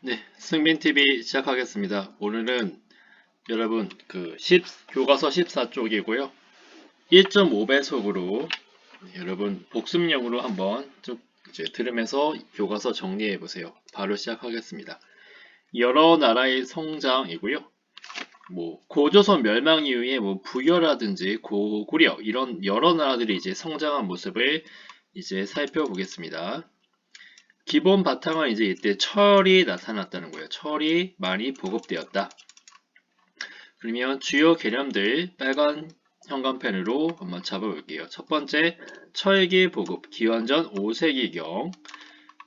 네, 승빈TV 시작하겠습니다. 오늘은 여러분 교과서 14쪽이고요. 1.5배속으로 여러분 복습용으로 한번 쭉 이제 들으면서 교과서 정리해 보세요. 바로 시작하겠습니다. 여러 나라의 성장이고요. 고조선 멸망 이후에 부여라든지 고구려 이런 여러 나라들이 이제 성장한 모습을 이제 살펴보겠습니다. 기본 바탕은 이제 이때 철이 나타났다는 거예요. 철이 많이 보급되었다. 그러면 주요 개념들 빨간 형광펜으로 한번 잡아볼게요. 첫 번째, 철기 보급, 기원전 5세기경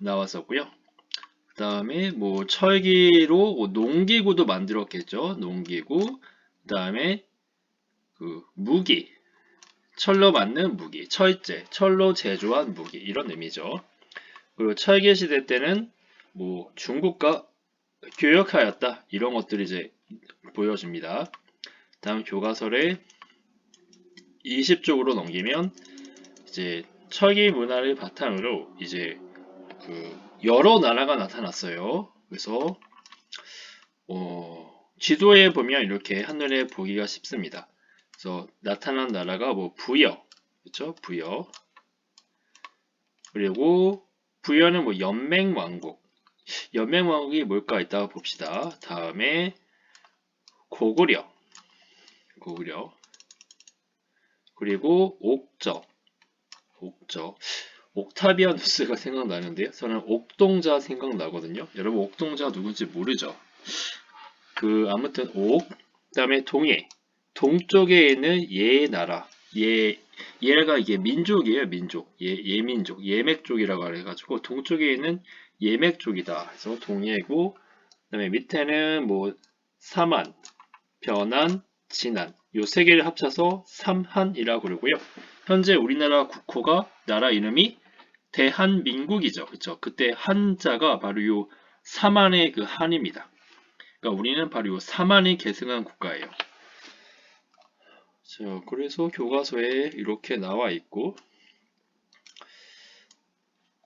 나왔었고요. 그 다음에 철기로 농기구도 만들었겠죠. 농기구. 그 다음에 무기, 철로 만든 무기, 철제, 철로 제조한 무기 이런 의미죠. 그리고 철기 시대 때는 중국과 교역하였다 이런 것들이 이제 보여집니다. 다음 교과서를 20쪽으로 넘기면 이제 철기 문화를 바탕으로 이제 여러 나라가 나타났어요. 그래서 지도에 보면 이렇게 한눈에 보기가 쉽습니다. 그래서 나타난 나라가 부여, 그렇죠? 부여. 그리고 부여는 연맹왕국. 연맹왕국이 뭘까 이따가 봅시다. 다음에 고구려. 그리고 옥저. 옥타비아누스가 생각나는데요. 저는 옥동자 생각나거든요. 여러분 옥동자 누군지 모르죠? 아무튼 그다음에 동해. 동쪽에 있는 예나라. 얘가 이게 민족이에요, 민족. 예민족, 예맥족이라고 해가지고 동쪽에 있는 예맥족이다. 그래서 동해고, 그다음에 밑에는 사만, 변한, 진한 요 세 개를 합쳐서 삼한이라고 그러고요. 현재 우리나라 국호가 나라 이름이 대한민국이죠. 그렇죠? 그때 한자가 바로 요 삼한의 그 한입니다. 그러니까 우리는 바로 요 삼한이 계승한 국가예요. 자, 그래서 교과서에 이렇게 나와 있고,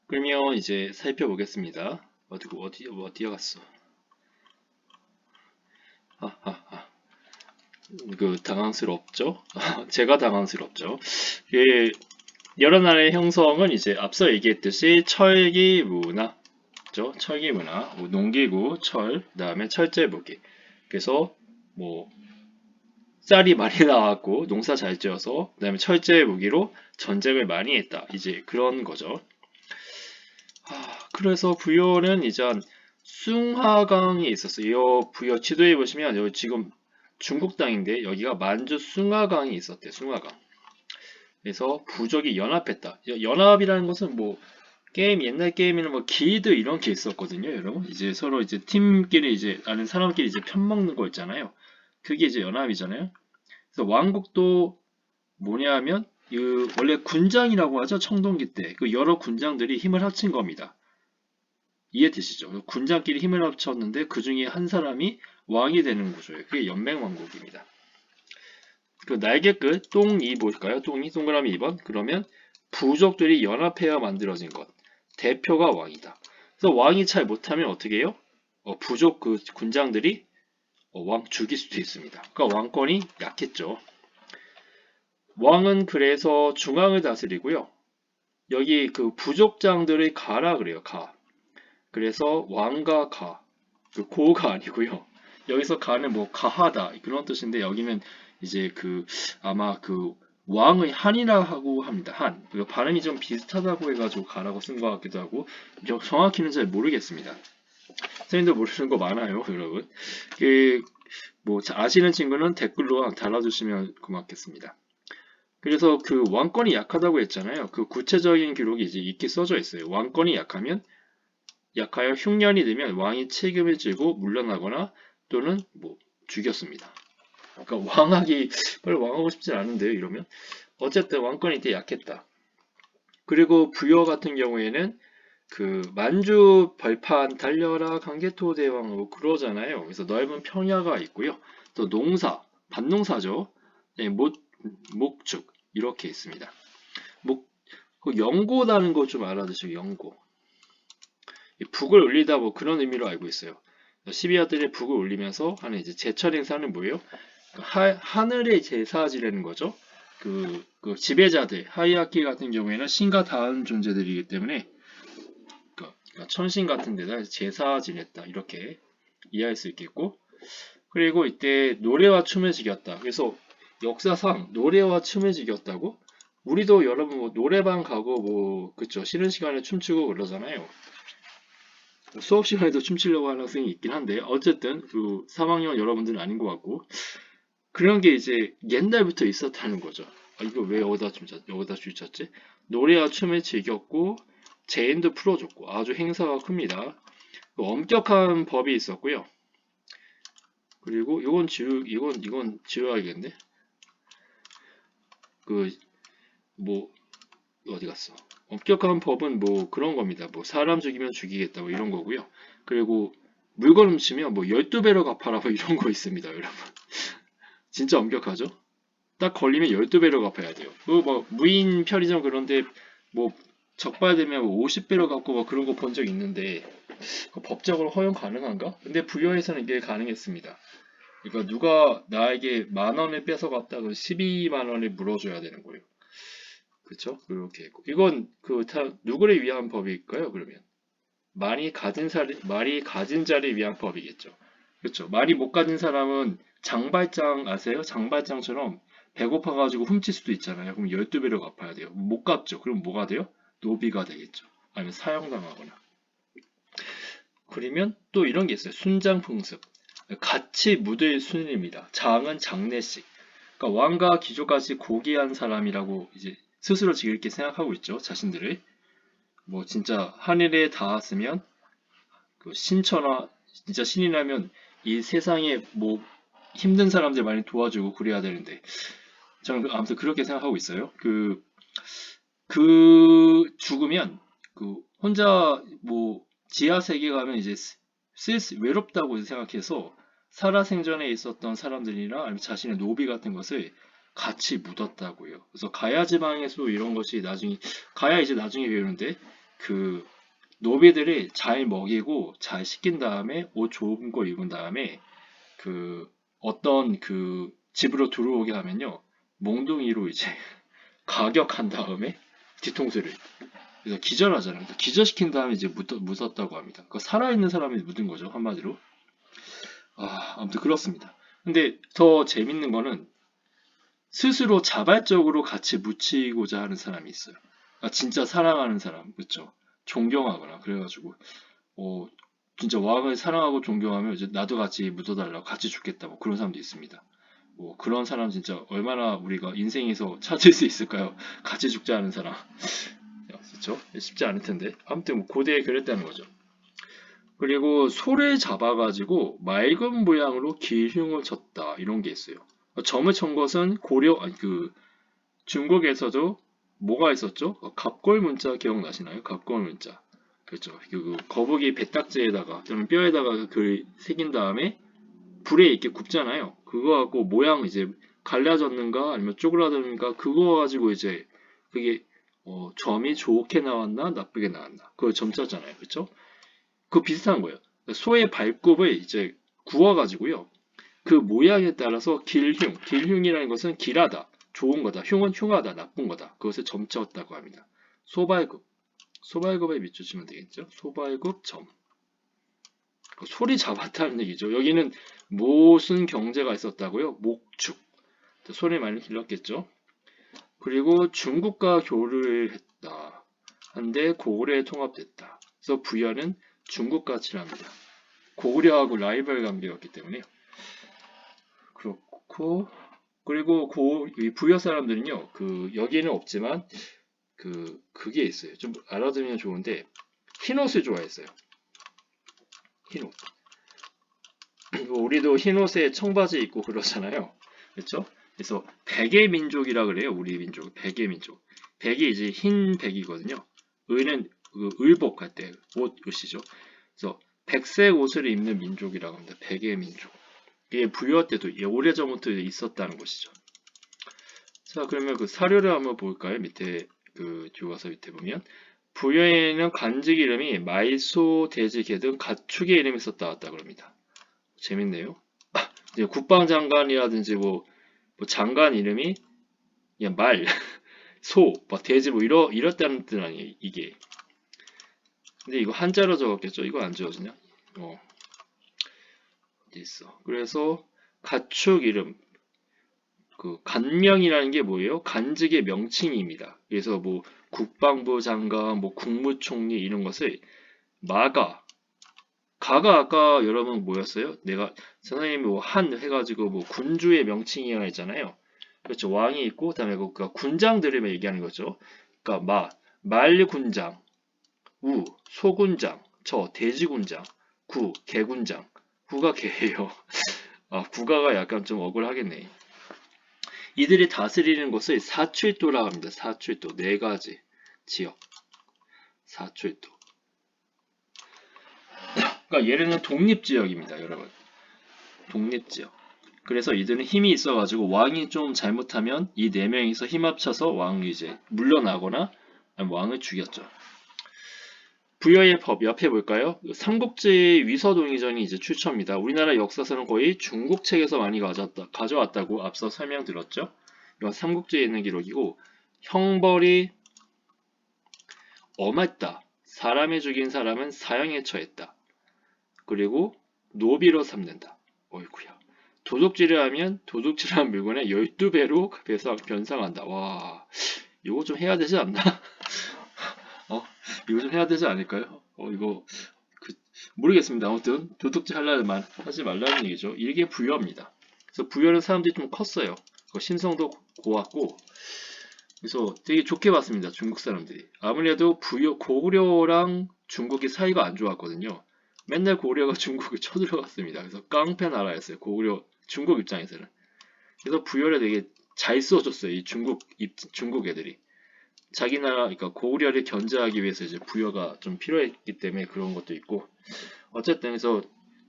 그러면 이제 살펴보겠습니다. 어디에 갔어? 당황스럽죠? 제가 당황스럽죠. 여러 나라의 형성은 이제 앞서 얘기했듯이 철기 문화, 그죠? 철기 문화, 농기구, 철, 그다음에 철제 무기. 그래서 쌀이 많이 나왔고 농사 잘 지어서 그다음에 철제 무기로 전쟁을 많이 했다. 이제 그런 거죠. 그래서 부여는 이제 숭하강이 있었어요. 이 부여 지도에 보시면 여기 지금 중국 땅인데 여기가 만주 숭하강이 있었대. 숭하강. 그래서 부족이 연합했다. 연합이라는 것은 옛날 게임에는 길드 이런 게 있었거든요, 여러분. 이제 서로 이제 팀끼리 이제 아는 사람끼리 이제 편먹는 거 있잖아요. 그게 이제 연합이잖아요. 그래서 왕국도 뭐냐면 원래 군장이라고 하죠, 청동기 때. 그 여러 군장들이 힘을 합친 겁니다. 이해되시죠? 군장끼리 힘을 합쳤는데 그 중에 한 사람이 왕이 되는 구조예요. 그게 연맹왕국입니다. 그 날개 끝 똥이 뭘까요? 똥이 동그라미 2번. 그러면 부족들이 연합해야 만들어진 것. 대표가 왕이다. 그래서 왕이 잘 못하면 어떻게 해요? 부족 그 군장들이 왕 죽일 수도 있습니다. 그러니까 왕권이 약했죠. 왕은 그래서 중앙을 다스리고요. 여기 그 부족장들의 가라 그래요. 가. 그래서 왕과 가. 고가 아니고요. 여기서 가는 가하다 그런 뜻인데 여기는 이제 아마 왕의 한이라고 합니다. 한. 발음이 좀 비슷하다고 해가지고 가라고 쓴 것 같기도 하고 정확히는 잘 모르겠습니다. 선생님도 모르는 거 많아요, 여러분. 아시는 친구는 댓글로 달아주시면 고맙겠습니다. 그래서 왕권이 약하다고 했잖아요. 구체적인 기록이 이제 이렇게 써져 있어요. 왕권이 약하여 흉년이 되면 왕이 책임을 지고 물러나거나 또는 죽였습니다. 그러니까 별로 왕하고 싶진 않은데요, 이러면. 어쨌든 왕권이 되게 약했다. 그리고 부여 같은 경우에는 만주 벌판 달려라 강개토 대왕 그러잖아요. 그래서 넓은 평야가 있고요. 또 농사, 밭농사죠. 네, 목축 이렇게 있습니다. 연고라는 거 좀 알아두시고 연고. 북을 올리다 뭐 그런 의미로 알고 있어요. 12아들의 북을 올리면서 하는 이제 제철 행사는 뭐예요? 하늘의 제사 지내는 거죠. 그 지배자들, 하이아키 같은 경우에는 신과 다른 존재들이기 때문에 그러니까 천신 같은 데다 제사 지냈다 이렇게 이해할 수 있겠고, 그리고 이때 노래와 춤을 즐겼다. 그래서 역사상 노래와 춤을 즐겼다고? 우리도 여러분 뭐 노래방 가고 뭐 그쵸, 쉬는 시간에 춤추고 그러잖아요. 수업 시간에도 춤추려고 하는 학생이 있긴 한데 어쨌든 그 3학년 여러분들은 아닌 것 같고, 그런 게 이제 옛날부터 있었다는 거죠. 아, 이거 왜 여기다 주쳤지? 노래와 춤을 즐겼고 제인도 풀어줬고 아주 행사가 큽니다. 그 엄격한 법이 있었고요. 그리고 이건 지워야겠네. 그 뭐 어디 갔어? 엄격한 법은 뭐 그런 겁니다. 뭐 사람 죽이면 죽이겠다 뭐 이런 거고요. 그리고 물건 훔치면 뭐 12배로 갚아라 뭐 이런 거 있습니다, 여러분. 진짜 엄격하죠? 딱 걸리면 12배로 갚아야 돼요. 뭐 무인 편의점 그런데 뭐 적발되면 50배로 갚고 뭐 그런 거 본 적 있는데 법적으로 허용 가능한가? 근데 부여에서는 이게 가능했습니다. 그러니까 누가 나에게 10,000원을 뺏어갔다 그럼 12만 원을 물어줘야 되는 거예요. 그쵸? 그렇게 했고. 이건 누구를 위한 법일까요, 그러면? 많이 가진 자를 위한 법이겠죠. 그렇죠. 많이 못 가진 사람은 장발장 아세요? 장발장처럼 배고파가지고 훔칠 수도 있잖아요. 그럼 12배로 갚아야 돼요. 못 갚죠. 그럼 뭐가 돼요? 노비가 되겠죠. 아니면 사형당하거나. 그러면 또 이런 게 있어요. 순장풍습. 같이 묻을 순입니다. 장은 장례식. 그러니까 왕과 귀족까지 고귀한 사람이라고 이제 스스로 이렇게 생각하고 있죠. 자신들을. 뭐 진짜 하늘에 닿았으면 그 신처나 진짜 신이라면 이 세상에 뭐 힘든 사람들 많이 도와주고 그래야 되는데 저는 아무튼 그렇게 생각하고 있어요. 죽으면 혼자 뭐 지하 세계 가면 이제 외롭다고 생각해서 살아생전에 있었던 사람들이나 아니면 자신의 노비 같은 것을 같이 묻었다고요. 그래서 가야 지방에서 이런 것이 나중에 가야 이제 나중에 배우는데 그 노비들이 잘 먹이고 잘 시킨 다음에 옷 좋은 거 입은 다음에 어떤 집으로 들어오게 하면요, 몽둥이로 이제 가격한 다음에 뒤통수를, 그래서 기절하잖아요. 그래서 기절시킨 다음에 이제 묻었다고 합니다. 그 살아있는 사람이 묻은 거죠, 한마디로. 아무튼 그렇습니다. 근데 더 재밌는 거는 스스로 자발적으로 같이 묻히고자 하는 사람이 있어요. 진짜 사랑하는 사람, 그쵸? 존경하거나 그래가지고 어, 진짜 왕을 사랑하고 존경하면 이제 나도 같이 묻어달라고 같이 죽겠다 뭐 그런 사람도 있습니다. 뭐 그런 사람 진짜 얼마나 우리가 인생에서 찾을 수 있을까요? 같이 죽자 하는 사람. 그렇죠? 쉽지 않을 텐데. 아무튼 뭐 고대에 그랬다는 거죠. 그리고 소를 잡아가지고 맑은 모양으로 기흉을 쳤다 이런 게 있어요. 점을 친 것은 중국에서도 뭐가 있었죠? 갑골 문자 기억나시나요? 갑골 문자. 그렇죠. 거북이 배딱지에다가 또는 뼈에다가 글 새긴 다음에 불에 이렇게 굽잖아요. 그거 갖고 모양 이제 갈라졌는가 아니면 쪼그라드는가 그거 가지고 이제 그게 점이 좋게 나왔나 나쁘게 나왔나 그걸 점자잖아요. 그렇죠? 그 비슷한 거예요. 소의 발굽을 이제 구워가지고요. 그 모양에 따라서 길흉이라는 것은 길하다, 좋은 거다, 흉은 흉하다, 나쁜 거다. 그것을 점쳤다고 합니다. 소발굽에 밑주시면 되겠죠. 소발굽 점. 소리 잡았다는 얘기죠. 여기는 무슨 경제가 있었다고요? 목축. 소리 많이 길렀겠죠. 그리고 중국과 교류를 했다. 한데 고구려에 통합됐다. 그래서 부여는 중국과 칠합니다. 고구려하고 라이벌 관계였기 때문에. 그렇고 그리고 이 부여 사람들은요. 여기는 없지만 그게 있어요. 좀 알아두면 좋은데 흰옷을 좋아했어요. 흰옷. 우리도 흰옷에 청바지 입고 그러잖아요. 그렇죠? 그래서 백의 민족이라 그래요. 우리 민족. 백의 민족. 백이 이제 흰 백이거든요. 의는 의복 할 때 옷이죠. 그래서 백색 옷을 입는 민족이라고 합니다. 백의 민족. 이게 부여 때도 오래전부터 있었다는 것이죠. 자, 그러면 사료를 한번 볼까요? 밑에 교과서 밑에 보면 부여에는 간직 이름이 말소, 돼지, 개 등 가축의 이름이 썼다 왔다 그럽니다. 재밌네요. 이제 국방장관이라든지 뭐 장관 이름이 그냥 말, 소, 뭐 돼지 뭐 이렇다는 뜻 아니에요, 이게. 근데 이거 한자로 적었겠죠? 이거 안 지워지냐? 어디 있어. 그래서 가축 이름, 그 간명이라는 게 뭐예요? 간직의 명칭입니다. 그래서 뭐 국방부 장관, 뭐 국무총리 이런 것을 마가, 가가 아까 여러분 뭐였어요? 내가 선생님이 뭐 한 해가지고 뭐 군주의 명칭이라 했잖아요. 그렇죠. 왕이 있고 그다음에 그러니까 군장들을 얘기하는 거죠. 그러니까 말군장, 우 소군장, 저 돼지군장, 구 개군장. 구가 개예요. 아 구가가 약간 좀 억울하겠네. 이들이 다스리는 곳을 사출도라고 합니다. 사출도 네 가지 지역. 사출도. 그러니까 얘는 독립지역입니다, 여러분. 독립지역. 그래서 이들은 힘이 있어가지고 왕이 좀 잘못하면 이 네 명이서 힘 합쳐서 왕을 이제 물러나거나 아니면 왕을 죽였죠. 부여의 법 옆에 볼까요? 삼국지 위서동의전이 이제 출처입니다. 우리나라 역사서는 거의 중국 책에서 많이 가져왔다고 앞서 설명드렸죠. 이건 삼국지에 있는 기록이고 형벌이 엄했다. 사람이 죽인 사람은 사형에 처했다. 그리고 노비로 삼는다. 어이구야. 도둑질을 하면 도둑질한 물건의 12배로 변상한다. 와, 이거 좀 해야 되지 않나? 이거 좀 해야 되지 않을까요? 이거 모르겠습니다. 아무튼 도둑질 하지 말라는 얘기죠. 이게 부여입니다. 그래서 부여는 사람들이 좀 컸어요. 신성도 고왔고 그래서 되게 좋게 봤습니다. 중국 사람들이. 아무래도 고구려랑 중국이 사이가 안 좋았거든요. 맨날 고구려가 중국을 쳐들어갔습니다. 그래서 깡패 나라였어요. 중국 입장에서는. 그래서 부여를 되게 잘 써줬어요. 이 중국 애들이. 자기 나라, 그러니까 고구려를 견제하기 위해서 이제 부여가 좀 필요했기 때문에 그런 것도 있고. 어쨌든 그래서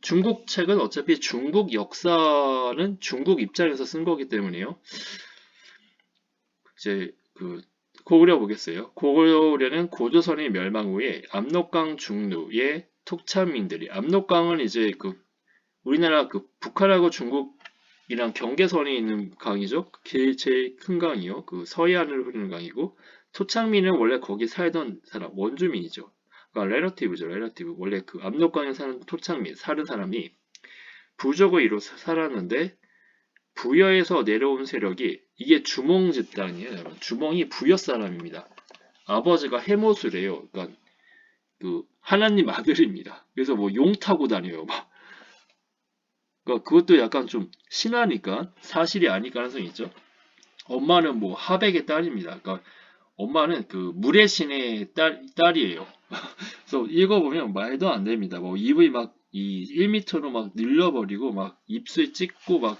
중국 책은 어차피 중국 역사는 중국 입장에서 쓴 거기 때문에요. 이제 고구려 보겠어요. 고구려는 고조선의 멸망 후에 압록강 중루의 톡찬민들이 압록강은 이제 우리나라 북한하고 중국이랑 경계선에 있는 강이죠. 제일 큰 강이요. 서해안으로 흐르는 강이고 토착민은 원래 거기 살던 사람 원주민이죠. 그러니까 렐러티브죠. 렐러티브. 원래 압록강에 사는 토착민 사는 사람이 부족을 이뤄 살았는데 부여에서 내려온 세력이 이게 주몽 집단이에요. 여러분. 주몽이 부여 사람입니다. 아버지가 해모수래요. 그러니까 하나님 아들입니다. 그래서 뭐 용 타고 다녀요. 그러니까 그것도 약간 좀 신하니까 사실이 아닐 가능성이 있죠. 엄마는 뭐 하백의 딸입니다. 그러니까 엄마는 물의 신의 딸이에요. 그래서 읽어보면 말도 안 됩니다. 뭐 입을 막 1m로 막 늘려버리고 막 입술 찍고 막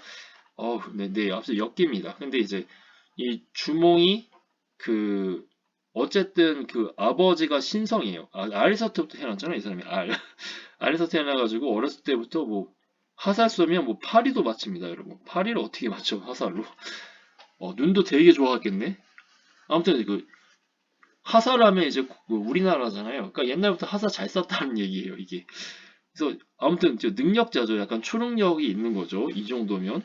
네, 앞서 엮입니다. 근데 이제 이 주몽이 어쨌든 아버지가 신성이에요. 아리스토텔부터 태어났잖아요, 이 사람이. 알에서 태어나가지고 어렸을 때부터 뭐 화살 쏘면 뭐 파리도 맞춥니다, 여러분. 파리를 어떻게 맞춰, 화살로? 눈도 되게 좋아하겠네. 아무튼 화살하면 이제 우리나라잖아요. 그러니까 옛날부터 화살 잘 쐈다는 얘기예요, 이게. 그래서 아무튼 능력자죠. 약간 초능력이 있는 거죠. 이 정도면.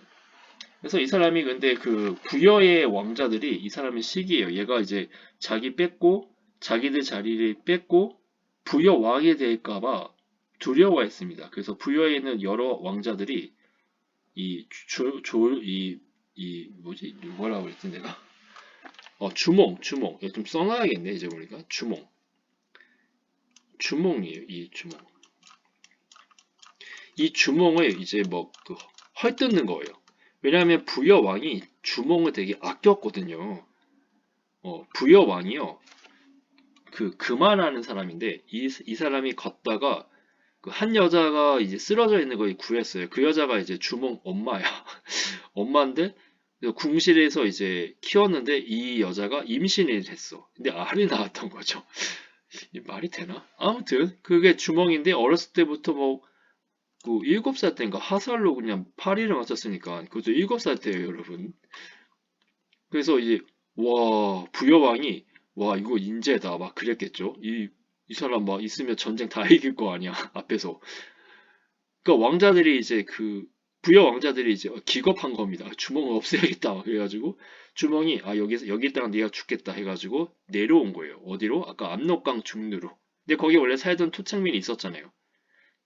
그래서 이 사람이 근데 부여의 왕자들이 이 사람의 시기예요. 얘가 이제 자기들 자리를 뺏고 부여 왕이 될까봐 두려워했습니다. 그래서 부여에 있는 여러 왕자들이 뭐지? 뭐라고 그랬지 내가? 주몽. 이거 좀 써놔야겠네, 이제 보니까. 주몽이에요, 이 주몽. 이 주몽을 이제 헐뜯는 거예요. 왜냐하면 부여 왕이 주몽을 되게 아꼈거든요. 부여 왕이요. 금화라는 사람인데 이 사람이 걷다가 한 여자가 이제 쓰러져 있는 걸 구했어요. 그 여자가 이제 주몽 엄마야. 엄마인데 궁실에서 이제 키웠는데 이 여자가 임신이 됐어. 근데 알이 나왔던 거죠. 이 말이 되나? 아무튼 그게 주몽인데 어렸을 때부터 7살 때인가 화살로 그냥 파리를 맞췄으니까 그것도 7살 때예요, 여러분. 그래서 이제 부여왕이 와, 이거 인재다. 막 그랬겠죠. 이 사람 막 있으면 전쟁 다 이길 거 아니야. 앞에서. 그러니까 왕자들이 이제 부여 왕자들이 이제 기겁한 겁니다. 주먹을 없애야겠다. 그래가지고 주먹이 여기 있다가 네가 죽겠다 해가지고 내려온 거예요. 어디로? 아까 압록강 중류로. 근데 거기 원래 살던 토착민이 있었잖아요.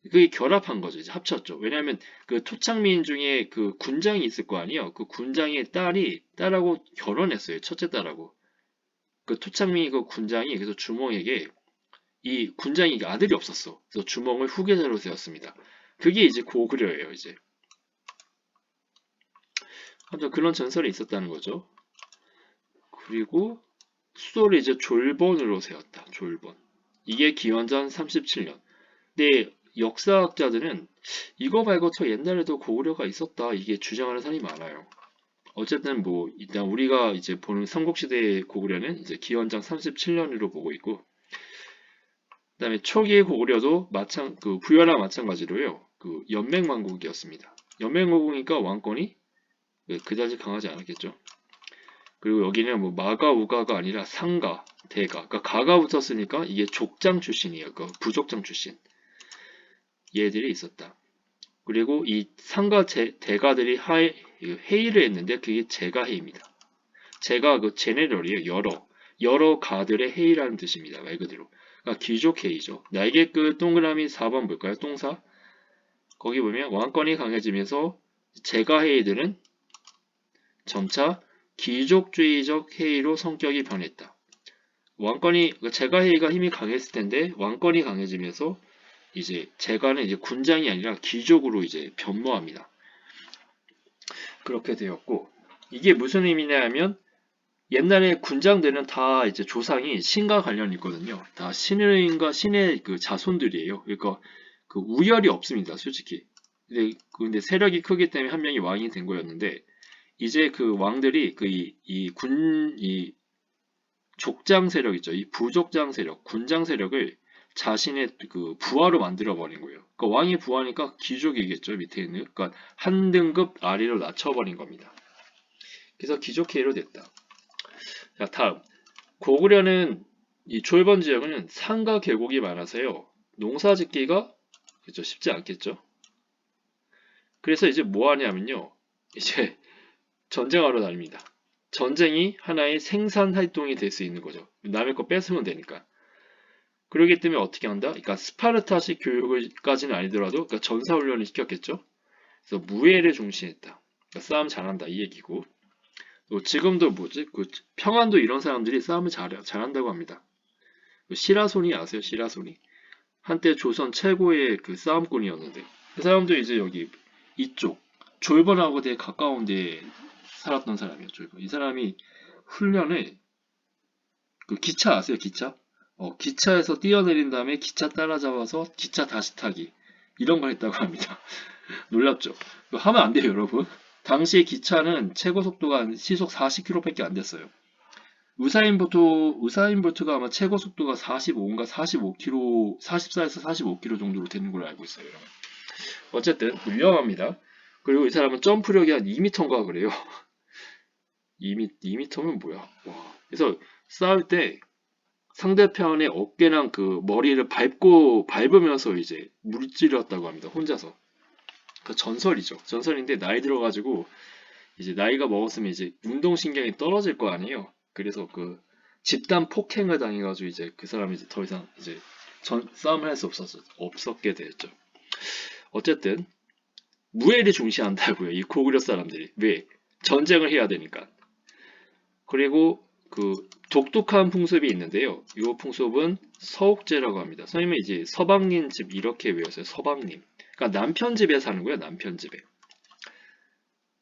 그게 결합한 거죠. 이제 합쳤죠. 왜냐하면 그 토착민 중에 그 군장이 있을 거 아니에요. 그 군장의 딸하고 결혼했어요. 첫째 딸하고. 그 토착민 그 군장이 그래서 주몽에게 이 군장이 아들이 없었어. 그래서 주몽을 후계자로 세웠습니다. 그게 이제 고구려예요. 이제. 아무튼 그런 전설이 있었다는 거죠. 그리고 수도를 이제 졸본으로 세웠다. 졸본. 이게 기원전 37년. 근데 역사학자들은 이거 말고 저 옛날에도 고구려가 있었다. 이게 주장하는 사람이 많아요. 어쨌든 뭐 일단 우리가 이제 보는 삼국시대의 고구려는 이제 기원전 37년으로 보고 있고, 그다음에 초기의 고구려도 부여랑 마찬가지로요. 그 연맹왕국이었습니다. 연맹왕국이니까 왕권이 그다지 강하지 않았겠죠. 그리고 여기는 뭐 마가 우가가 아니라 상가, 대가. 그러니까 가가 붙었으니까 이게 족장 출신이에요. 그 부족장 출신. 얘들이 있었다. 그리고 이 상가 대가들이 회의를 했는데 그게 제가회의입니다. 제가 그 제네럴이에요. 여러 가들의 회의라는 뜻입니다. 말 그대로. 그러니까 귀족회의죠. 날개 끝 동그라미 4번 볼까요? 똥사. 거기 보면 왕권이 강해지면서 제가회의들은 점차 귀족주의적 회의로 성격이 변했다. 제가회의가 힘이 강했을 텐데 왕권이 강해지면서 이제 제가는 이제 군장이 아니라 귀족으로 이제 변모합니다. 그렇게 되었고, 이게 무슨 의미냐 하면 옛날에 군장들은 다 이제 조상이 신과 관련이 있거든요. 다 신의인과 신의 그 자손들이에요. 그러니까 그 우열이 없습니다, 솔직히. 근데 세력이 크기 때문에 한 명이 왕이 된 거였는데, 이제 그 왕들이 이 족장 세력 있죠. 이 부족장 세력, 군장 세력을 자신의 그 부하로 만들어 버린 거예요. 그러니까 왕이 부하니까 귀족이겠죠, 밑에 있는. 그러니까 한 등급 아래로 낮춰버린 겁니다. 그래서 귀족회의로 됐다. 자, 다음. 고구려는 이 졸본 지역은 산과 계곡이 많아서요. 농사 짓기가 그렇죠, 쉽지 않겠죠. 그래서 이제 뭐 하냐면요. 이제 전쟁하러 다닙니다. 전쟁이 하나의 생산 활동이 될 수 있는 거죠. 남의 거 뺏으면 되니까. 그러기 때문에 어떻게 한다? 그러니까 스파르타식 교육까지는 아니더라도 그러니까 전사훈련을 시켰겠죠. 그래서 무예를 중시했다. 그러니까 싸움 잘한다 이 얘기고. 또 지금도 뭐지? 그 평안도 이런 사람들이 싸움을 잘한다고 합니다. 시라소니 아세요? 시라소니. 한때 조선 최고의 그 싸움꾼이었는데 그 사람도 이제 여기 이쪽 졸본하고 되게 가까운 데 살았던 사람이에요. 졸본. 이 사람이 훈련을 그 기차 아세요? 기차? 기차에서 뛰어내린 다음에 기차 따라잡아서 기차 다시 타기 이런 걸 했다고 합니다. 놀랍죠? 이거 하면 안 돼요, 여러분. 당시의 기차는 최고 속도가 시속 40km밖에 안 됐어요. 우사인 볼트가 아마 최고 속도가 45인가 45km, 44에서 45km 정도로 되는 걸로 알고 있어요. 여러분. 어쨌든 위험합니다. 그리고 이 사람은 점프력이 한 2m인가 그래요. 2m면 뭐야? 와. 그래서 싸울 때 상대편의 어깨랑 그 머리를 밟으면서 이제 물질렀다고 합니다. 혼자서. 그 전설이죠. 전설인데 나이 들어가지고 이제 나이가 먹었으면 이제 운동신경이 떨어질 거 아니에요. 그래서 그 집단 폭행을 당해가지고 이제 그 사람이 이제 더 이상 이제 싸움을 할 수 없었게 됐죠. 어쨌든 무예를 중시한다고요. 이 고구려 사람들이. 왜? 전쟁을 해야 되니까. 그리고 그 독특한 풍습이 있는데요. 이 풍습은 서옥제라고 합니다. 선생님은 이제 서방님 집 이렇게 외웠어요. 서방님. 그러니까 남편 집에 사는 거예요. 남편 집에.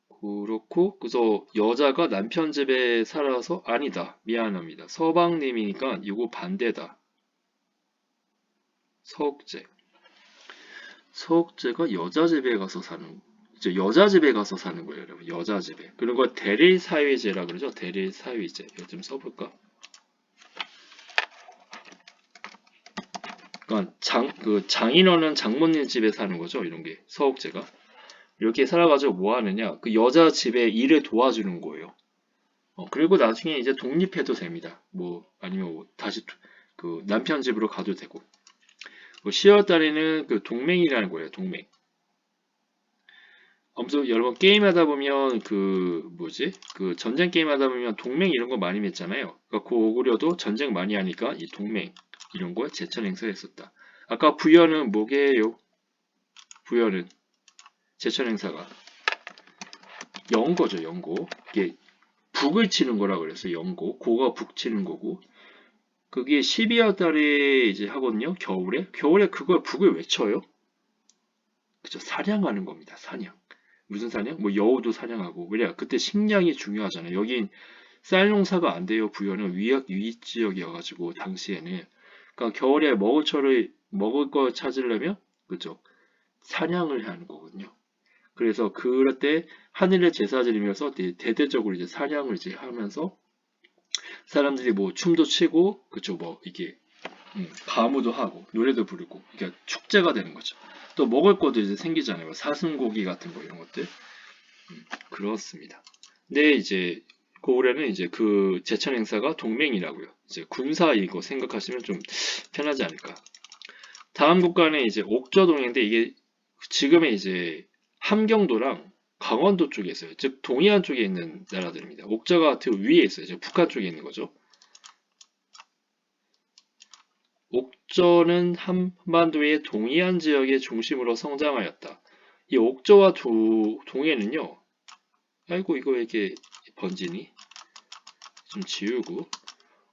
그렇고 그래서 여자가 남편 집에 살아서 아니다. 미안합니다. 서방님이니까 이거 반대다. 서옥제. 서옥제가 여자 집에 가서 사는 이제 여자 집에 가서 사는 거예요, 여러분. 여자 집에. 그런 걸 대릴사위제라 그러죠. 대릴사위제. 이거 좀 써볼까? 그러니까 장인어른 장모님 집에 사는 거죠. 이런 게 서옥제가. 이렇게 살아가지고 뭐 하느냐? 그 여자 집에 일을 도와주는 거예요. 그리고 나중에 이제 독립해도 됩니다. 뭐 아니면 뭐 다시 그 남편 집으로 가도 되고. 10월 달에는 그 동맹이라는 거예요. 동맹. 아무튼 여러분 게임하다 보면 그 뭐지? 그 전쟁 게임하다 보면 동맹 이런 거 많이 맺잖아요. 그러니까 그 오구려도 전쟁 많이 하니까 이 동맹 이런 거 제천 행사했었다. 아까 부여는 뭐게요? 부여는 제천 행사가 영고죠. 영고. 이게 북을 치는 거라 그랬어요. 영고. 고가 북 치는 거고. 그게 12월 달에 이제 하거든요. 겨울에. 겨울에 그걸 북을 왜 쳐요? 그죠? 사냥하는 겁니다. 사냥. 무슨 사냥? 뭐 여우도 사냥하고. 왜냐? 그때 식량이 중요하잖아요. 여긴 쌀 농사가 안 돼요. 부여는 위 지역이어가지고 당시에는. 그러니까 겨울에 먹을 걸 찾으려면 그죠? 사냥을 하는 거거든요. 그래서 그럴 때 하늘에 제사 드리면서 대대적으로 이제 사냥을 이제 하면서 사람들이 뭐 춤도 추고 그쵸 뭐 이게 가무도 하고 노래도 부르고 이게 축제가 되는 거죠. 또 먹을 것도 이제 생기잖아요. 뭐 사슴고기 같은 거 이런 것들. 그렇습니다. 근데 이제 고구려는 이제 그 제천 행사가 동맹이라고요. 이제 군사 이거 생각하시면 좀 편하지 않을까. 다음 국가는 이제 옥저동인데 이게 지금의 이제 함경도랑 강원도 쪽에 있어요. 즉 동해안 쪽에 있는 나라들입니다. 옥저가 그 위에 있어요. 즉 북한 쪽에 있는 거죠. 옥저는 한반도의 동해안 지역의 중심으로 성장하였다. 이 옥저와 동해는요. 아이고 이거 왜 이렇게 번지니? 좀 지우고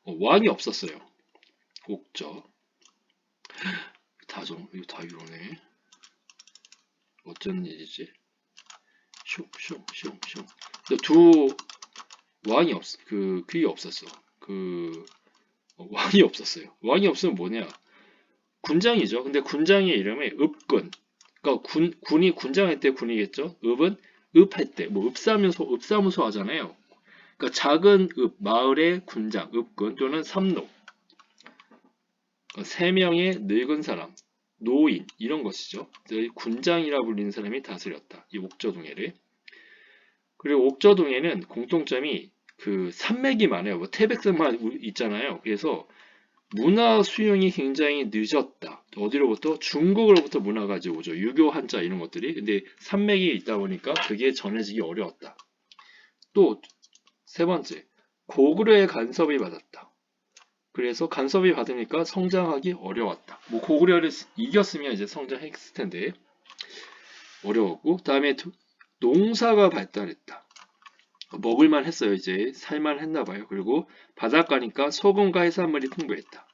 왕이 없었어요. 옥저 이거 다 이러네. 어쩐 일이지? 슝슝슝슝. 두 왕이 그게 없었어. 왕이 없었어요. 왕이 없으면 뭐냐? 군장이죠. 근데 군장의 이름이 읍군. 그러니까 군이 군장할 때 군이겠죠. 읍은 읍할 때, 뭐 읍사무소 하잖아요. 그러니까 작은 읍, 마을의 군장, 읍군 또는 삼노. 세 명의 늙은 사람, 노인 이런 것이죠. 군장이라 불리는 사람이 다스렸다. 이 옥저동해를. 그리고 옥저동해는 공통점이 그 산맥이 많아요. 뭐 태백산만 있잖아요. 그래서 문화 수용이 굉장히 늦었다. 어디로부터? 중국으로부터 문화가 이제 오죠. 유교 한자 이런 것들이. 근데 산맥이 있다 보니까 그게 전해지기 어려웠다. 또 세 번째, 고구려의 간섭을 받았다. 그래서 간섭이 받으니까 성장하기 어려웠다. 뭐 고구려를 이겼으면 이제 성장했을 텐데 어려웠고, 다음에 농사가 발달했다. 먹을만 했어요. 이제 살만 했나 봐요. 그리고 바닷가니까 소금과 해산물이 풍부했다.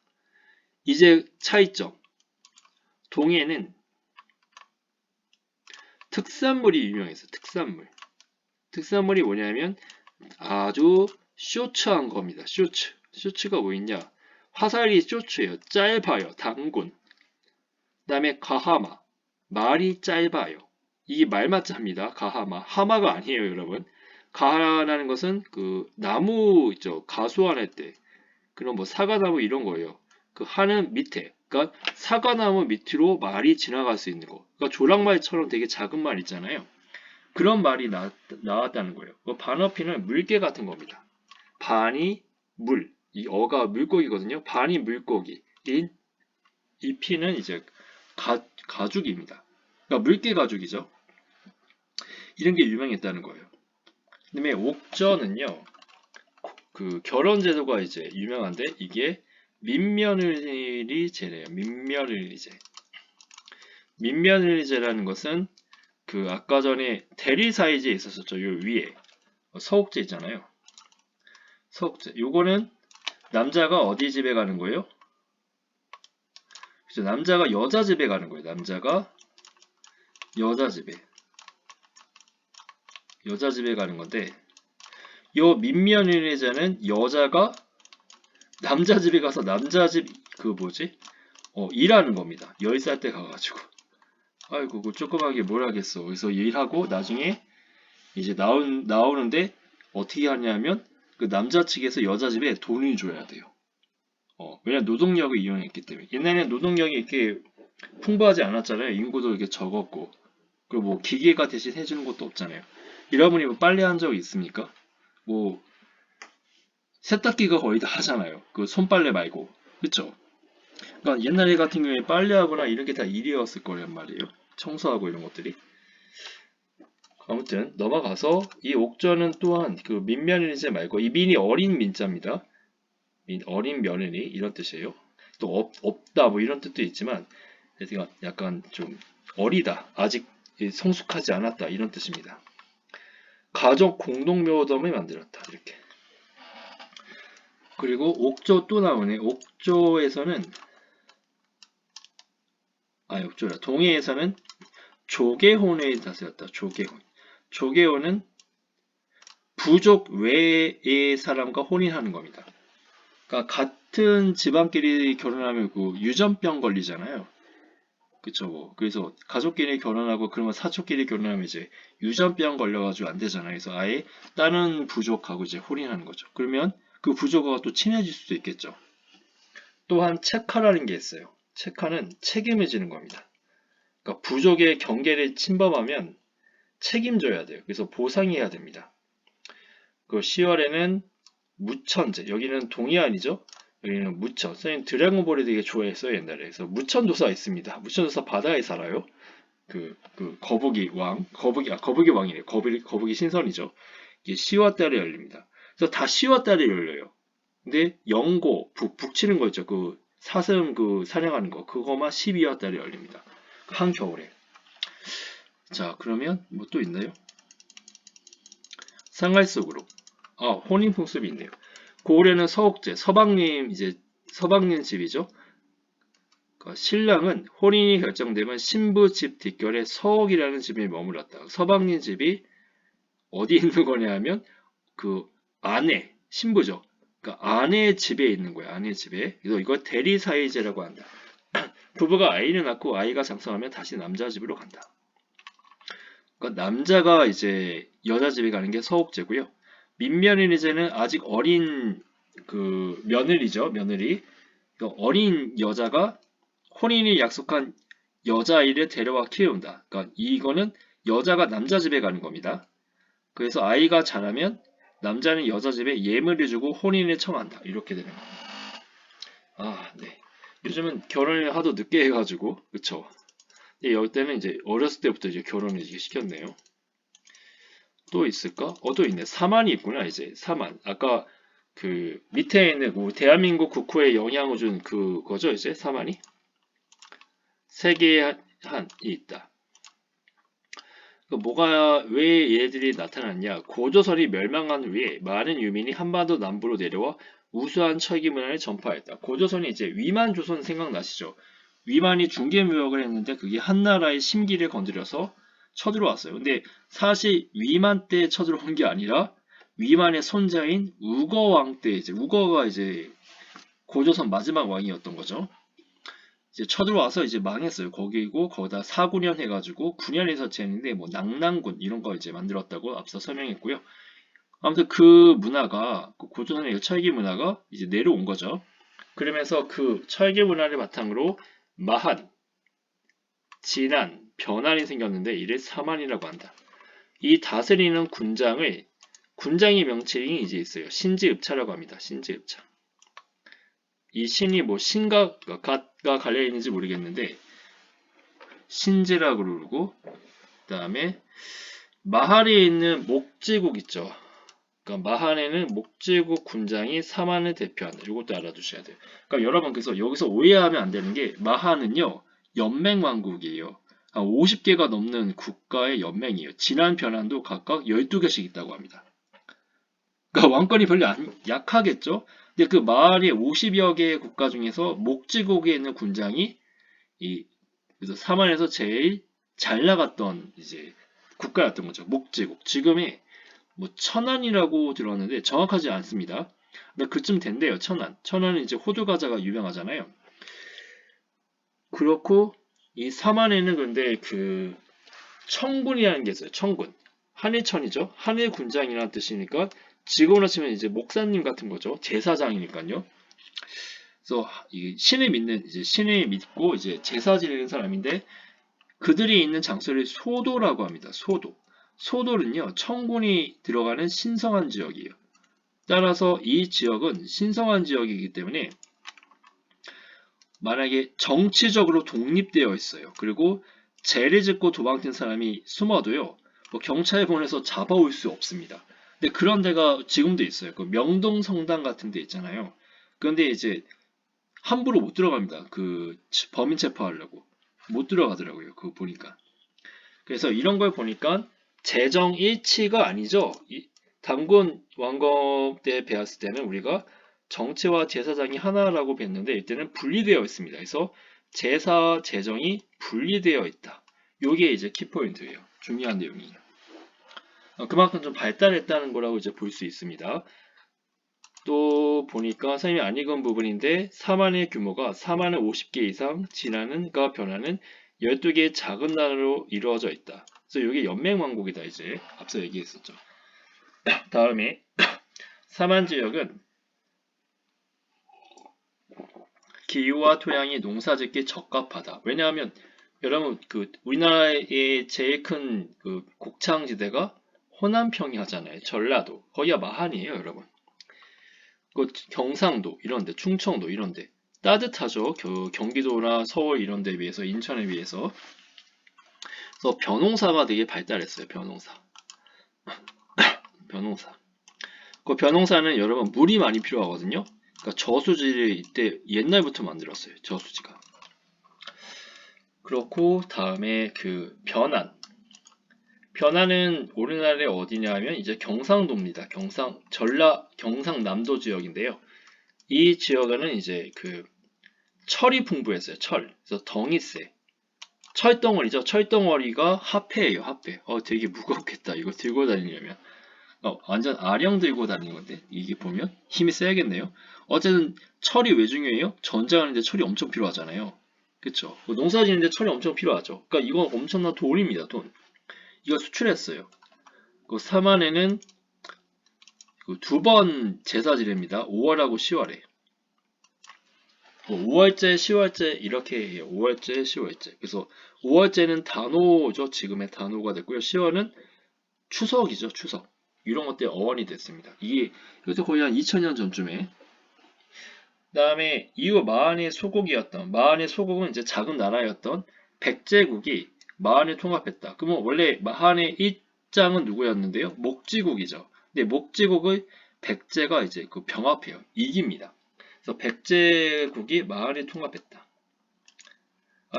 이제 차이점. 동해는 특산물이 유명했어요. 특산물. 특산물이 뭐냐면 아주 쇼츠한 겁니다. 쇼츠. 쇼츠가 뭐 있냐? 화살이 쇼츠예요. 짧아요. 단군. 그다음에 가하마. 말이 짧아요. 이게 말맞자입니다. 가하마. 하마가 아니에요, 여러분. 가하라는 것은 그 나무 있죠. 가수환할 때 그런 뭐 사과나무 이런 거예요. 그 하는 밑에. 그러니까 사과나무 밑으로 말이 지나갈 수 있는 거. 그러니까 조랑말처럼 되게 작은 말 있잖아요. 그런 말이 나왔다는 거예요. 반어피는 물개 같은 겁니다. 반이 물. 이 어가 물고기거든요. 반이 물고기. 이 피는 이제 가죽입니다. 그러니까 물개 가죽이죠. 이런 게 유명했다는 거예요. 그다음에 옥저는요. 그 결혼 제도가 이제 유명한데 이게 민며느리제래요. 민며느리제. 민며느리제라는 것은 그 아까 전에 대리사이제에 있었었죠. 요 위에 서옥제 있잖아요. 서옥제. 요거는 남자가 어디 집에 가는 거예요? 그죠? 남자가 여자 집에 가는 거예요. 남자가 여자 집에 가는 건데 요 민며느리제는 여자가 남자 집에 가서 남자 집 그 뭐지? 일하는 겁니다. 10살 때 가가지고. 아이고, 그 조그맣게 뭘 하겠어. 그래서 일하고 나중에 이제 나오는데 어떻게 하냐면 그 남자 측에서 여자 집에 돈을 줘야 돼요. 왜냐면 노동력을 이용했기 때문에. 옛날에는 노동력이 이렇게 풍부하지 않았잖아요. 인구도 이렇게 적었고. 그리고 뭐 기계가 대신 해주는 것도 없잖아요. 여러분이 뭐 빨래 한 적 있습니까? 뭐 세탁기가 거의 다 하잖아요. 그 손빨래 말고. 그쵸? 그러니까 옛날에 같은 경우에 빨래하거나 이런 게 다 일이었을 거란 말이에요. 청소하고 이런 것들이. 아무튼 넘어가서 이 옥저는 또한 그 민며느리제 말고 이 민이 어린 민자입니다. 어린 며느리 이런 뜻이에요. 또 없다 뭐 이런 뜻도 있지만 약간 좀 어리다 아직 성숙하지 않았다 이런 뜻입니다. 가족 공동묘덤을 만들었다 이렇게. 그리고 옥조 또 나오네. 옥조에서는 옥조라 동해에서는 조계혼을 다스렸다. 조계혼. 조계혼은 부족 외의 사람과 혼인하는 겁니다. 그러니까 같은 집안끼리 결혼하면 그 유전병 걸리잖아요. 그쵸, 뭐. 그래서 가족끼리 결혼하고 그러면 사촌끼리 결혼하면 이제 유전병 걸려가지고 안 되잖아요. 그래서 아예 다른 부족하고 이제 혼인하는 거죠. 그러면 그 부족하고 또 친해질 수도 있겠죠. 또한 체카라는 게 있어요. 체카는 책임을 지는 겁니다. 그러니까 부족의 경계를 침범하면 책임져야 돼요. 그래서 보상해야 됩니다. 그 10월에는 무천제, 여기는 동해안이죠. 여기는 무천. 선생님 드래곤볼을 되게 좋아했어요 옛날에. 그래서 무천도사 있습니다. 무천도사 바다에 살아요. 그 거북이 왕, 거북이 왕이래요. 거북이 신선이죠. 이게 10월 달에 열립니다. 그래서 다 10월 달에 열려요. 근데 영고, 북치는 거 있죠. 그 사슴 그 사냥하는 거, 그거만 12월 달에 열립니다. 한겨울에. 자, 그러면 뭐 또 있나요? 생활 속으로. 혼인 풍습이 있네요. 고을에는 서옥제, 서방님 집이죠. 그러니까 신랑은 혼인이 결정되면 신부 집 뒷결에 서옥이라는 집에 머물렀다. 서방님 집이 어디 있는 거냐 하면 그 아내, 신부죠. 그러니까 아내의 집에 있는 거야. 아내의 집에. 그래서 이걸 대리사이제라고 한다. 부부가 아이를 낳고 아이가 장성하면 다시 남자 집으로 간다. 그러니까 남자가 이제 여자 집에 가는 게 서옥제고요. 민며느리제는 아직 어린 그 며느리죠. 며느리. 그러니까 어린 여자가 혼인이 약속한 여자아이를 데려와 키운다. 그러니까 이거는 여자가 남자 집에 가는 겁니다. 그래서 아이가 자라면 남자는 여자 집에 예물을 주고 혼인을 청한다. 이렇게 되는 겁니다. 네. 요즘은 결혼을 하도 늦게 해가지고, 그쵸? 이때는 이제 어렸을 때부터 이제 결혼을 이제 시켰네요. 또 있을까? 또 있네. 사만이 있구나, 이제. 사만. 아까 그 밑에 있는 뭐 대한민국 국호에 영향을 준 그거죠, 이제. 사만이. 세계의 한이 있다. 왜 얘들이 나타났냐? 고조선이 멸망한 후에 많은 유민이 한반도 남부로 내려와 우수한 철기 문화를 전파했다. 고조선이 이제 위만 조선 생각나시죠? 위만이 중개무역을 했는데 그게 한나라의 심기를 건드려서 쳐들어왔어요. 근데 사실 위만 때 쳐들어온 게 아니라 위만의 손자인 우거왕 때 우거가 이제 고조선 마지막 왕이었던 거죠. 이제 쳐들어와서 이제 망했어요. 거기고 거기다 4, 9년 해가지고 9년에서 지냈는데 뭐 낭랑군 이런 거 이제 만들었다고 앞서 설명했고요. 아무튼 그 문화가 그 고조선의 철기 문화가 이제 내려온 거죠. 그러면서 그 철기 문화를 바탕으로 마한, 진한, 변한이 생겼는데 이를 사만이라고 한다. 이 다스리는 군장의 명칭이 이제 있어요. 신지읍차라고 합니다. 신지읍차. 이 신이 뭐 신과 갓가 갈려 있는지 모르겠는데 신지라고 그러고 그다음에 마할에 있는 목지국 있죠. 그러니까 마한에는 목지국 군장이 사만을 대표한다. 이것도 알아두셔야 돼요. 그러니까 여러분 그래서 여기서 오해하면 안 되는 게 마한은요 연맹왕국이에요. 한 50개가 넘는 국가의 연맹이에요. 진한 변환도 각각 12개씩 있다고 합니다. 그러니까 왕권이 별로 약하겠죠? 근데 그 마할의 50여 개의 국가 중에서 목지국에 있는 군장이 그래서 사만에서 제일 잘 나갔던 이제 국가였던 거죠. 목지국. 지금의 뭐 천안이라고 들었는데 정확하지 않습니다. 근데 그쯤 된대요. 천안. 천안은 이제 호두 과자가 유명하잖아요. 그렇고 이 사만에는 근데 그 청군이라는 게 있어요. 청군. 한일천이죠. 한일군장이라는 뜻이니까 지금으로 치면 이제 목사님 같은 거죠. 제사장이니까요. 그래서 이 신을 믿고 이제 제사 지내는 사람인데 그들이 있는 장소를 소도라고 합니다. 소도. 소도는요, 청군이 들어가는 신성한 지역이에요. 따라서 이 지역은 신성한 지역이기 때문에 만약에 정치적으로 독립되어 있어요. 그리고 죄를 짓고 도망친 사람이 숨어도요, 뭐 경찰에 보내서 잡아올 수 없습니다. 근데 그런 데가 지금도 있어요. 그 명동성당 같은 데 있잖아요. 그런데 이제 함부로 못 들어갑니다. 그 범인 체포하려고. 못 들어가더라고요. 그거 보니까. 그래서 이런 걸 보니까 재정 일치가 아니죠. 단군 왕검 때 배웠을 때는 우리가 정치와 제사장이 하나라고 뵀는데 이때는 분리되어 있습니다. 그래서 제사, 재정이 분리되어 있다. 요게 이제 키포인트예요. 중요한 내용이에요. 그만큼 좀 발달했다는 거라고 이제 볼 수 있습니다. 또 보니까 선생님이 안 읽은 부분인데 사만의 규모가 4만의 50개 이상 진화는가 변화는 12개의 작은 나라로 이루어져 있다. 그래서 이게 연맹왕국이다 이제 앞서 얘기했었죠. 다음에 사만 지역은 기후와 토양이 농사짓기 적합하다. 왜냐하면 여러분 그 우리나라의 제일 큰 그 곡창지대가 호남평야잖아요. 전라도 거기가 마한이에요, 여러분. 그 경상도 이런데, 충청도 이런데 따뜻하죠. 경기도나 서울 이런데 비해서, 인천에 비해서. 그래서 벼농사가 되게 발달했어요. 벼농사. 벼농사. 그 벼농사는 여러분 물이 많이 필요하거든요. 그러니까 저수지를 이때 옛날부터 만들었어요. 저수지가. 그렇고 다음에 그 변안. 변안은 우리나라의 어디냐 하면 이제 경상도입니다. 경상남도 지역인데요. 이 지역에는 이제 그 철이 풍부했어요. 철. 그래서 덩이 세. 철덩어리죠. 철덩어리가 화폐예요. 화폐. 되게 무겁겠다. 이거 들고 다니려면. 완전 아령 들고 다니는 건데 이게 보면 힘이 세야겠네요. 어쨌든 철이 왜 중요해요? 전쟁하는데 철이 엄청 필요하잖아요. 그쵸? 농사 지는데 철이 엄청 필요하죠. 그러니까 이건 엄청난 돈입니다. 돈. 이거 수출했어요. 그 사만에는 두 번 제사 지냅니다. 5월하고 10월에. 5월째, 10월째 이렇게 해요. 5월째, 10월째. 그래서 5월째는 단오죠. 지금의 단오가 됐고요. 10월은 추석이죠. 추석. 이런 것들 어원이 됐습니다. 이것도 거의 한 2000년 전쯤에. 그 다음에 이후 마한의 소국은 이제 작은 나라였던 백제국이 마한을 통합했다. 그러면 원래 마한의 일장은 누구였는데요? 목지국이죠. 근데 목지국을 백제가 이제 그 병합해요. 이깁니다. 그래서 백제국이 마한을 통합했다.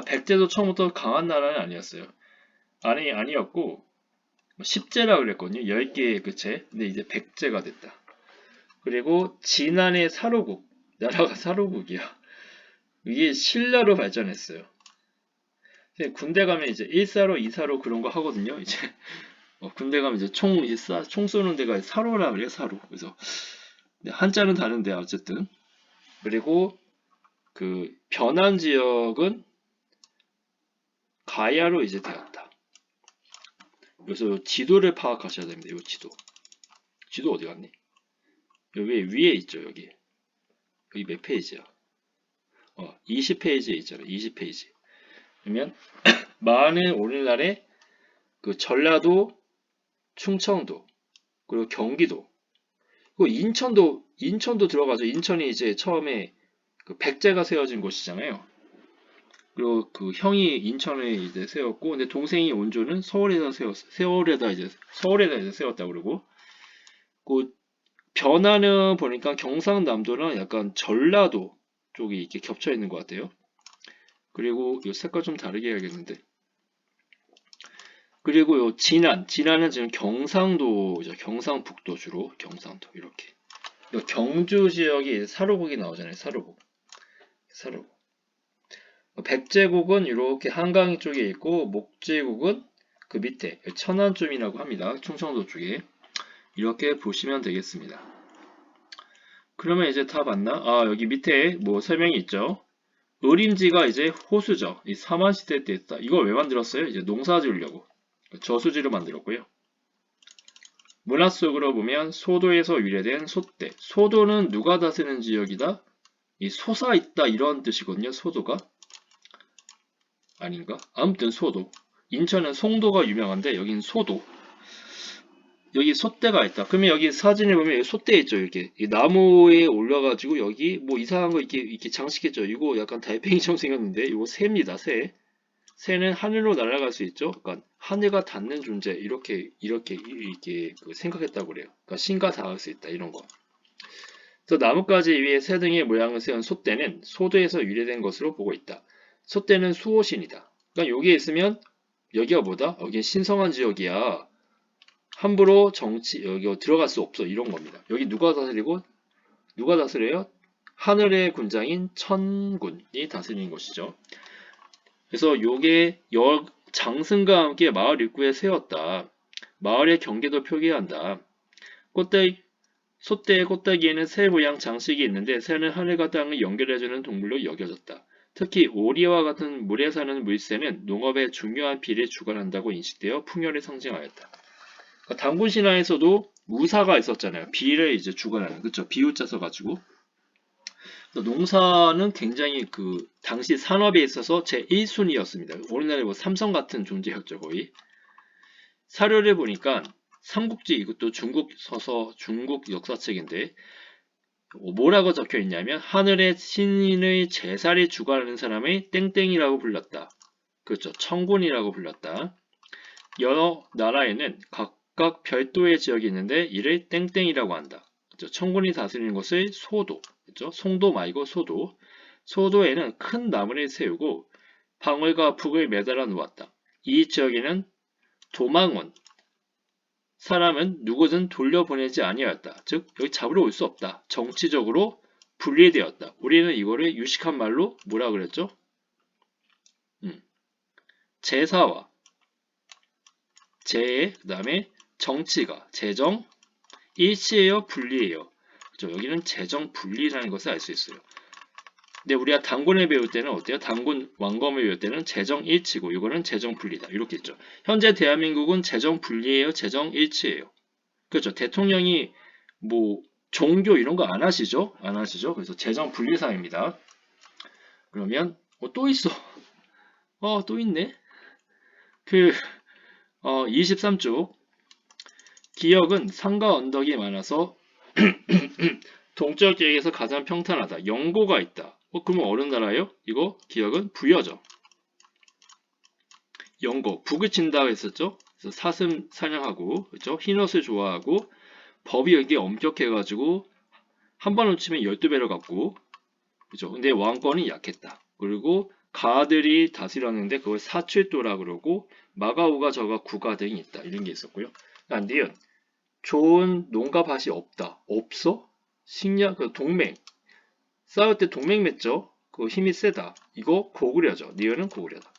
백제도 처음부터 강한 나라는 아니었어요. 아니었고 10제라 그랬거든요. 10개의 그 제. 근데 이제 백제가 됐다. 그리고 진안의 사로국. 나라가 사로국이야. 이게 신라로 발전했어요. 군대 가면 이제 1사로, 2사로 그런 거 하거든요. 이제 군대 가면 이제 총 쏘는 데가 사로라 그래요. 사로. 그래서 한자는 다른데 어쨌든. 그리고 그 변안 지역은 가야로 이제 되었다. 그래서 지도를 파악하셔야 됩니다. 이 지도 어디 갔니? 여기 위에 있죠. 여기 몇 페이지야? 20페이지에 있잖아요. 20페이지. 그러면 마한은 오늘날의 그 전라도, 충청도, 그리고 경기도, 그리고 인천도 들어가죠. 인천이 이제 처음에 그 백제가 세워진 곳이잖아요. 그리고 그 형이 인천에 이제 세웠고, 근데 동생이 온조는 서울에다 이제 세웠다 그러고, 그 변화는 보니까 경상남도랑 약간 전라도 쪽이 이렇게 겹쳐 있는 것 같아요. 그리고 이 색깔 좀 다르게 해야겠는데. 그리고 요 진안은 지금 경상도죠. 경상북도 주로 경상도 이렇게. 요 경주 지역이 사로국이 나오잖아요. 사로국. 백제국은 이렇게 한강 쪽에 있고 목제국은 그 밑에 천안쯤이라고 합니다. 충청도 쪽에. 이렇게 보시면 되겠습니다. 그러면 이제 다 봤나? 여기 밑에 뭐 설명이 있죠. 의림지가 이제 호수죠. 이 사만시대 때 했다. 이걸 왜 만들었어요? 이제 농사 지으려고. 저수지로 만들었고요. 문화 속으로 보면 소도에서 유래된 소대. 소도는 누가 다스리는 지역이다? 이 솟아 있다 이런 뜻이거든요. 소도가. 아닌가? 아무튼 소도. 인천은 송도가 유명한데 여긴 소도. 여기 솥대가 있다. 그러면 여기 사진을 보면 여기 솥대 있죠. 이렇게 이 나무에 올려가지고 여기 뭐 이상한 거 이렇게 장식했죠. 이거 약간 달팽이처럼 생겼는데 이거 새입니다. 새. 새는 하늘로 날아갈 수 있죠. 그러니까 하늘과 닿는 존재 이렇게 그 생각했다고 그래요. 그러니까 신과 닿을 수 있다 이런 거. 그래서 나뭇가지 위에 새 등의 모양을 세운 솥대는 소도에서 유래된 것으로 보고 있다. 솥대는 수호신이다. 그러니까 여기에 있으면 여기가 뭐다? 여기 신성한 지역이야. 함부로 여기 들어갈 수 없어 이런 겁니다. 여기 누가 다스려요? 하늘의 군장인 천군이 다스리는 것이죠. 그래서 요게 장승과 함께 마을 입구에 세웠다. 마을의 경계도 표기한다. 솥대의 꽃대기에는 새 모양 장식이 있는데 새는 하늘과 땅을 연결해주는 동물로 여겨졌다. 특히 오리와 같은 물에 사는 물새는 농업에 중요한 비를 주관한다고 인식되어 풍요를 상징하였다. 그러니까 단군 신화에서도 우사가 있었잖아요. 비를 이제 주관하는, 그쵸? 비유자 써가지고. 농사는 굉장히 그 당시 산업에 있어서 제 1순위였습니다. 오늘날의 뭐 삼성 같은 존재였죠, 거의. 사료를 보니까 삼국지 이것도 중국 역사책인데 뭐라고 적혀 있냐면 하늘의 신인의 제사를 주관하는 사람의 땡땡이라고 불렀다. 그렇죠. 천군이라고 불렀다. 여러 나라에는 각각 별도의 지역이 있는데 이를 땡땡이라고 한다. 그렇죠. 천군이 다스리는 것을 소도. 그렇죠. 송도 말고 소도. 소도에는 큰 나무를 세우고 방울과 북을 매달아 놓았다. 이 지역에는 도망원, 사람은 누구든 돌려보내지 아니하였다. 즉 여기 잡으러 올 수 없다. 정치적으로 분리되었다. 우리는 이거를 유식한 말로 뭐라 그랬죠? 제사와 제, 그 다음에 정치가 재정, 일치예요, 분리예요. 그렇죠? 여기는 재정 분리라는 것을 알 수 있어요. 근데 우리가 단군을 배울 때는 어때요? 단군 왕검을 배울 때는 재정 일치고 이거는 재정 분리다. 이렇게 있죠. 현재 대한민국은 재정 분리예요, 재정 일치예요. 그렇죠. 대통령이 뭐 종교 이런 거 안 하시죠? 안 하시죠? 그래서 재정 분리사입니다. 그러면 또 있어. 또 있네. 23쪽 기역은 산과 언덕이 많아서 동쪽 지역에서 가장 평탄하다. 영고가 있다. 그러면 어느 나라예요? 이거 기역은 부여죠. 영고, 북을 친다 했었죠? 그래서 사슴 사냥하고, 그렇죠? 흰옷을 좋아하고, 법이 여기 엄격해가지고, 한 번 놓치면 12배로 갚고, 그죠? 근데 왕권이 약했다. 그리고 가들이 다스렸는데 그걸 사출도라 그러고, 마가우가 저가 구가 등이 있다. 이런 게 있었고요. 안디은 좋은 농가 밭이 없다. 없어? 식량, 동맹. 싸울 때 동맹 맺죠? 그 힘이 세다. 이거 고구려죠. 니은은 고구려다.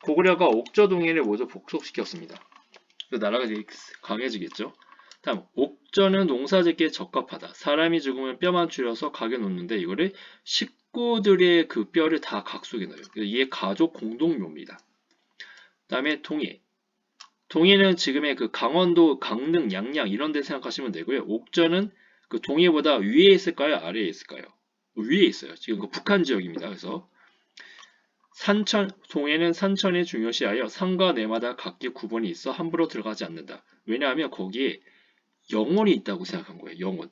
고구려가 옥저 동해를 모두 복속시켰습니다. 그 나라가 되게 강해지겠죠. 다음, 옥저는 농사짓기에 적합하다. 사람이 죽으면 뼈만 줄여서 각에 놓는데 이거를 식구들의 그 뼈를 다 각 속에 넣어요. 이게 가족 공동묘입니다. 다음에 동해. 동해는 지금의 그 강원도, 강릉, 양양 이런 데 생각하시면 되고요. 옥저는 그 동해보다 위에 있을까요? 아래에 있을까요? 위에 있어요. 지금 그 북한 지역입니다. 그래서 동해는 산천이 중요시하여 산과 내마다 각기 구분이 있어 함부로 들어가지 않는다. 왜냐하면 거기에 영혼이 있다고 생각한 거예요. 영혼.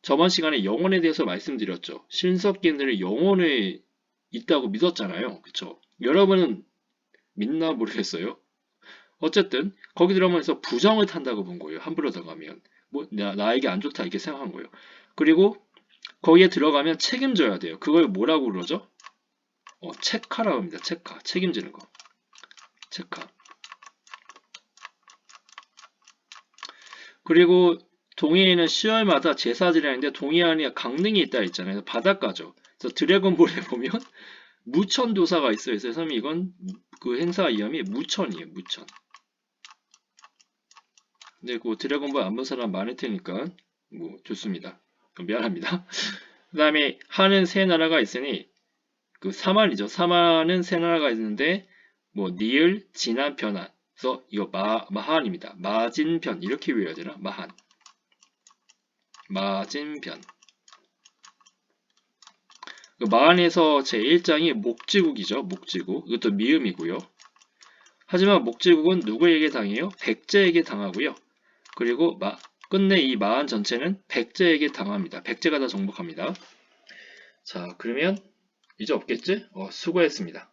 저번 시간에 영혼에 대해서 말씀드렸죠. 신석기인들은 영혼이 있다고 믿었잖아요. 그쵸? 여러분은 믿나 모르겠어요. 어쨌든 거기 들어가면서 부정을 탄다고 본 거예요. 함부로 들어가면. 뭐 나에게 안 좋다 이렇게 생각한 거예요. 그리고 거기에 들어가면 책임져야 돼요. 그걸 뭐라고 그러죠? 체카라고 합니다. 체카. 책임지는 거. 체카. 그리고 동해에는 10월마다 제사들이 하는데 동해 안에 강릉이 있다 있잖아요. 바닷가죠. 그래서 드래곤볼에 보면 무천도사가 있어요. 그래서 이건 그 행사 이름이 무천이에요. 무천. 근데 그 드래곤볼 안 본 사람 많을 테니까 뭐 좋습니다. 미안합니다. 그 다음에 하는 세 나라가 있으니 그 사만이죠. 사만은 세 나라가 있는데 뭐 니을, 진한, 변한. 그래서 이거 마한입니다. 마진변 이렇게 외워야 되나? 마한. 마진변. 그 마한에서 제1장이 목지국이죠. 목지국. 이것도 미음이고요. 하지만 목지국은 누구에게 당해요? 백제에게 당하고요. 그리고 끝내 이 마한 전체는 백제에게 당합니다. 백제가 다 정복합니다. 자, 그러면 이제 없겠지? 수고했습니다.